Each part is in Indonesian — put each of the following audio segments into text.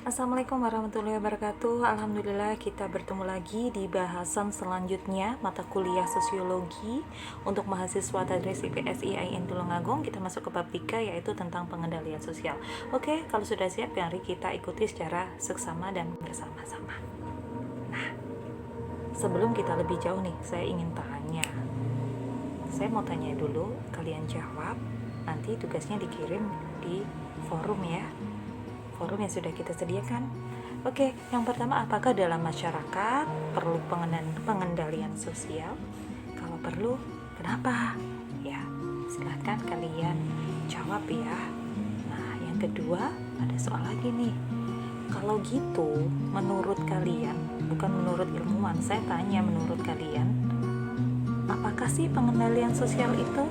Assalamualaikum warahmatullahi wabarakatuh. Alhamdulillah kita bertemu lagi di bahasan selanjutnya mata kuliah sosiologi untuk mahasiswa tadris IPS IAIN Tulungagung. Kita masuk ke bab 3 yaitu tentang pengendalian sosial. Oke, kalau sudah siap mari kita ikuti secara seksama dan bersama-sama. Nah, sebelum kita lebih jauh nih, saya ingin tanya. Saya mau tanya dulu, kalian jawab. Nanti tugasnya dikirim di forum ya. Forum yang sudah kita sediakan. Oke, yang pertama, apakah dalam masyarakat perlu pengendalian sosial? Kalau perlu, kenapa? Ya, silahkan kalian jawab ya. Nah, yang kedua, ada soal lagi nih. Kalau gitu, menurut kalian, bukan menurut ilmuwan, saya tanya menurut kalian, apakah sih pengendalian sosial itu?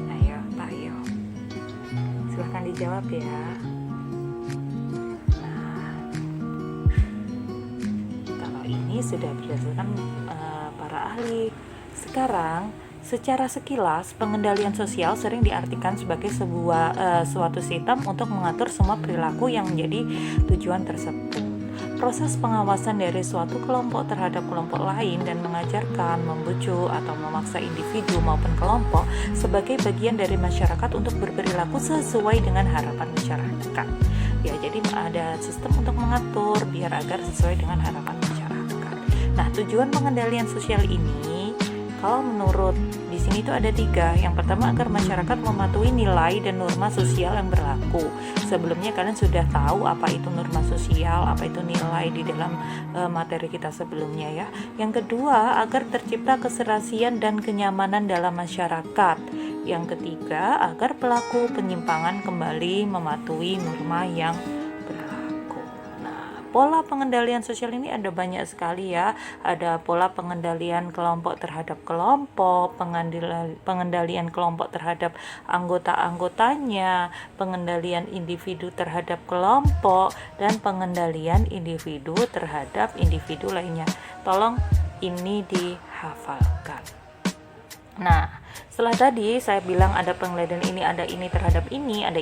Ayo, tayo. Silahkan dijawab ya. Ini sudah berdasarkan para ahli. Sekarang, secara sekilas, pengendalian sosial sering diartikan sebagai suatu sistem untuk mengatur semua perilaku yang menjadi tujuan tersebut. Proses pengawasan dari suatu kelompok terhadap kelompok lain dan mengajarkan, membujuk, atau memaksa individu maupun kelompok sebagai bagian dari masyarakat untuk berperilaku sesuai dengan harapan masyarakat. Ya, jadi ada sistem untuk mengatur biar agar sesuai dengan harapan masyarakat. Nah, tujuan pengendalian sosial ini, kalau menurut di sini itu ada 3. Yang pertama, agar masyarakat mematuhi nilai dan norma sosial yang berlaku. Sebelumnya kalian sudah tahu apa itu norma sosial, apa itu nilai di dalam materi kita sebelumnya ya. Yang kedua, agar tercipta keserasian dan kenyamanan dalam masyarakat. Yang ketiga, agar pelaku penyimpangan kembali mematuhi norma yang pola pengendalian sosial ini ada banyak sekali ya. Ada pola pengendalian kelompok terhadap kelompok, pengendalian kelompok terhadap anggota-anggotanya, pengendalian individu terhadap kelompok, dan pengendalian individu terhadap individu lainnya. Tolong ini dihafalkan. Nah, setelah tadi saya bilang ada pengendalian ini, ada ini terhadap ini, ada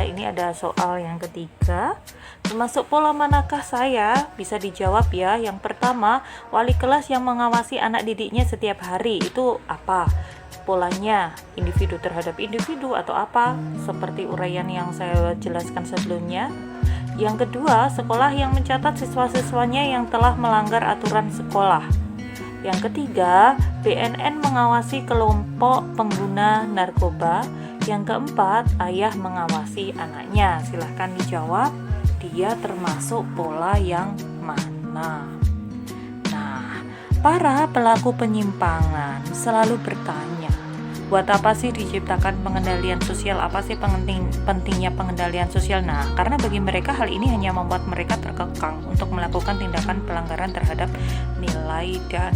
ada soal yang ketiga. Termasuk pola manakah saya? Bisa dijawab ya. Yang pertama, wali kelas yang mengawasi anak didiknya setiap hari. Itu apa? Polanya individu terhadap individu atau apa? Seperti uraian yang saya jelaskan sebelumnya. Yang kedua, sekolah yang mencatat siswa-siswanya yang telah melanggar aturan sekolah. Yang ketiga, BNN mengawasi kelompok pengguna narkoba. Yang keempat, ayah mengawasi anaknya. Silahkan dijawab, dia termasuk pola yang mana? Nah, para pelaku penyimpangan selalu bertanya, buat apa sih diciptakan pengendalian sosial? Apa sih pentingnya pengendalian sosial? Nah, karena bagi mereka hal ini hanya membuat mereka terkekang untuk melakukan tindakan pelanggaran terhadap nilai dan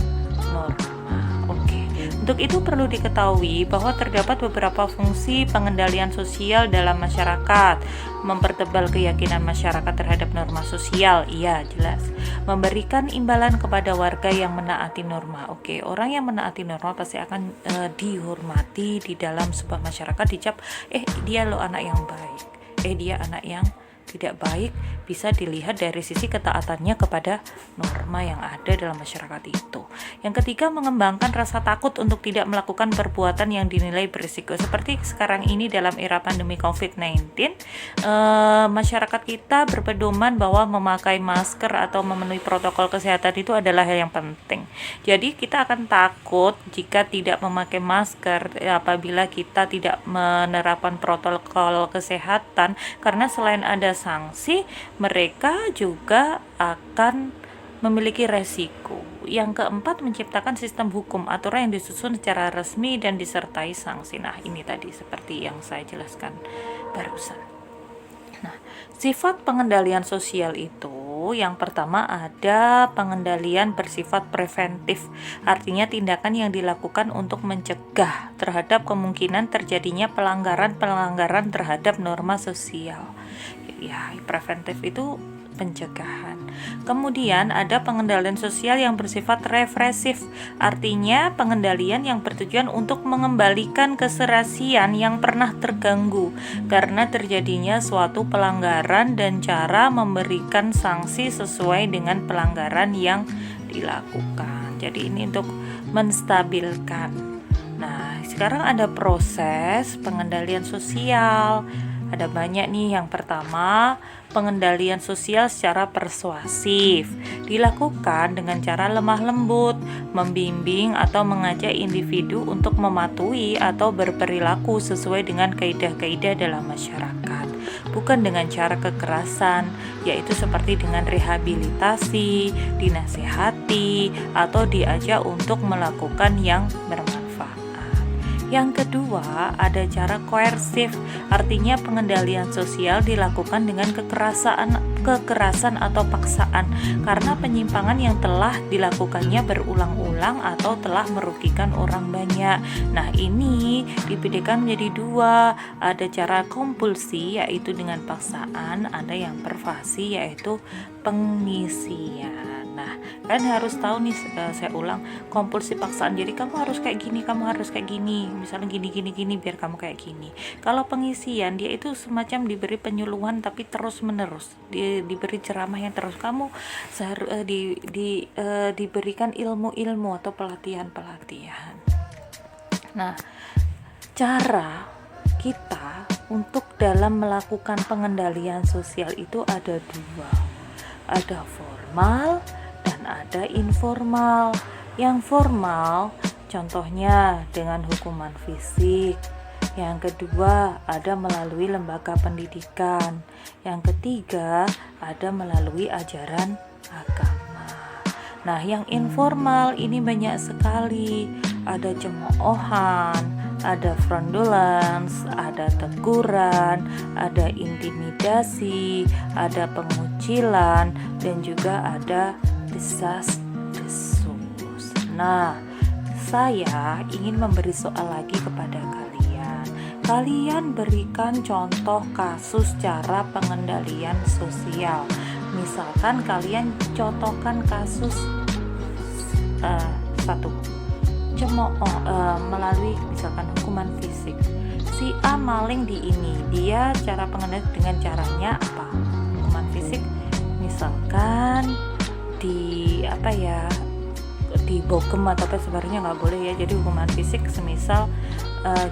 norma. Oke. Untuk itu perlu diketahui bahwa terdapat beberapa fungsi pengendalian sosial dalam masyarakat. Mempertebal keyakinan masyarakat terhadap norma sosial, iya jelas. Memberikan imbalan kepada warga yang menaati norma. Oke, orang yang menaati norma pasti akan dihormati di dalam sebuah masyarakat, dicap dia loh anak yang baik. Dia anak yang tidak baik, bisa dilihat dari sisi ketaatannya kepada norma yang ada dalam masyarakat itu. Yang ketiga, mengembangkan rasa takut untuk tidak melakukan perbuatan yang dinilai berisiko. Seperti sekarang ini dalam era pandemi COVID-19, masyarakat kita berpedoman bahwa memakai masker atau memenuhi protokol kesehatan itu adalah hal yang penting. Jadi kita akan takut jika tidak memakai masker apabila kita tidak menerapkan protokol kesehatan, karena selain ada sanksi, mereka juga akan memiliki resiko. Yang keempat, menciptakan sistem hukum, aturan yang disusun secara resmi dan disertai sanksi. Nah, ini tadi seperti yang saya jelaskan barusan. Nah, sifat pengendalian sosial itu yang pertama ada pengendalian bersifat preventif. Artinya tindakan yang dilakukan untuk mencegah terhadap kemungkinan terjadinya pelanggaran terhadap norma sosial. Ya, preventif itu pencegahan. Kemudian ada pengendalian sosial yang bersifat represif, artinya pengendalian yang bertujuan untuk mengembalikan keserasian yang pernah terganggu karena terjadinya suatu pelanggaran dan cara memberikan sanksi sesuai dengan pelanggaran yang dilakukan. Jadi ini untuk menstabilkan. Nah, sekarang ada proses pengendalian sosial. Ada banyak nih. Yang pertama, pengendalian sosial secara persuasif dilakukan dengan cara lemah lembut, membimbing atau mengajak individu untuk mematuhi atau berperilaku sesuai dengan kaidah-kaidah dalam masyarakat, bukan dengan cara kekerasan, yaitu seperti dengan rehabilitasi, dinasihati, atau diajak untuk melakukan yang bermanfaat. Yang kedua, ada cara koersif, artinya pengendalian sosial dilakukan dengan kekerasan atau paksaan karena penyimpangan yang telah dilakukannya berulang-ulang atau telah merugikan orang banyak. Nah, ini dibedakan menjadi dua, ada cara kompulsi yaitu dengan paksaan, ada yang pervasi yaitu pengisian. Nah, kalian harus tahu nih, saya ulang, kompulsi paksaan. Jadi kamu harus kayak gini, kamu harus kayak gini. Misalnya gini biar kamu kayak gini. Kalau pengisian, dia itu semacam diberi penyuluhan tapi terus-menerus. Diberi ceramah yang terus, kamu diberikan ilmu-ilmu atau pelatihan-pelatihan. Nah, cara kita untuk dalam melakukan pengendalian sosial itu ada dua. Ada formal dan ada informal. Yang formal contohnya dengan hukuman fisik. Yang kedua ada melalui lembaga pendidikan. Yang ketiga ada melalui ajaran agama. Nah, yang informal ini banyak sekali. Ada cemoohan, ada fraudulence, ada teguran, ada intimidasi, ada pengucilan, dan juga ada desas-desus. Nah, saya ingin memberi soal lagi kepada kalian. Kalian berikan contoh kasus cara pengendalian sosial. Misalkan kalian contohkan kasus satu, melalui misalkan hukuman fisik. Si A maling di ini, dia cara pengendalian dengan caranya apa? Hukuman fisik misalkan dibogem atau apa, sebenarnya nggak boleh ya. Jadi hukuman fisik semisal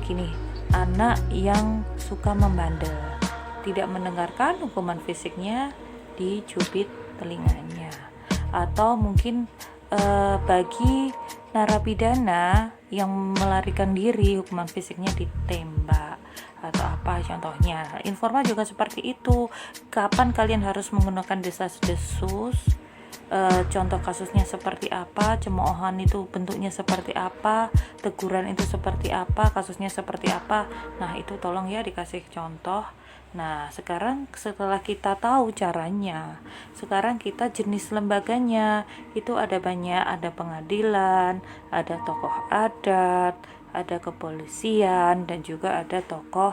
gini, anak yang suka membandel, tidak mendengarkan, hukuman fisiknya dicubit telinganya. Atau mungkin bagi narapidana yang melarikan diri, hukuman fisiknya ditembak atau apa contohnya. Informal juga seperti itu. Kapan kalian harus menggunakan desas-desus, contoh kasusnya seperti apa, cemoohan itu bentuknya seperti apa, teguran itu seperti apa, kasusnya seperti apa. Nah, itu tolong ya dikasih contoh. Nah, sekarang setelah kita tahu caranya, sekarang kita jenis lembaganya. Itu ada banyak, ada pengadilan, ada tokoh adat, ada kepolisian, dan juga ada tokoh